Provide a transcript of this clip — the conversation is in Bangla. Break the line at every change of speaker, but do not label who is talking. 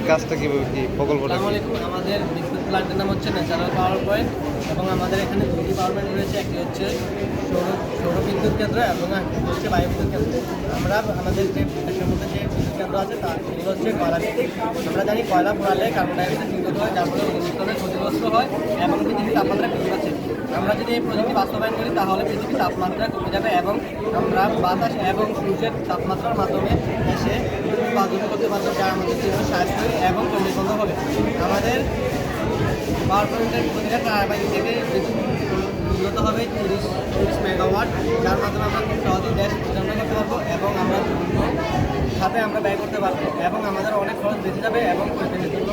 কাজটা কীভাবে কী প্রকল্পটা?
আমাদের বিদ্যুৎ প্ল্যান্টের নাম হচ্ছে ন্যাচারাল পাওয়ার পয়েন্ট এবং আমাদের এখানে দুটি পাওয়ার পয়েন্ট রয়েছে। একটি হচ্ছে সৌর বিদ্যুৎ কেন্দ্র এবং একটি হচ্ছে বায়ু বিদ্যুৎ কেন্দ্র। আমরা আমাদের যে দেশের মধ্যে যে বিদ্যুৎ কেন্দ্র আছে তার এগুলো হচ্ছে কয়লা ভিত্তিক। আমরা জানি কয়লা পোড়ালে কার্বন ডাইঅক্সাইড নির্গত হয়, যার ফলে ওজোন ক্ষতিগ্রস্ত হয় এবং পৃথিবীর তাপমাত্রা বৃদ্ধি পাচ্ছে। আমরা যদি এই প্রযুক্তি বাস্তবায়ন করি তাহলে পৃথিবীর তাপমাত্রা কমে যাবে এবং আমরা বাতাস এবং সূর্যের তাপমাত্রার মাধ্যমে এসে উৎপাদন করতে পারবো, যা আমাদের জন্য সাশ্রয়ী এবং পরিবন্ধ হবে। আমাদের পাওয়ার পয়েন্টের প্রতিটা টারবাইন থেকে নির্গত হবে 30 মেগাওয়াট, যার মাধ্যমে আমরা খুব সহজেই গ্যাস পরিচালনা করতে পারবো এবং আমরা বিভিন্ন খাতে আমরা ব্যয় করতে পারবো এবং আমাদের অনেক খরচ বেঁচে যাবে এবং পরিবেশের জন্য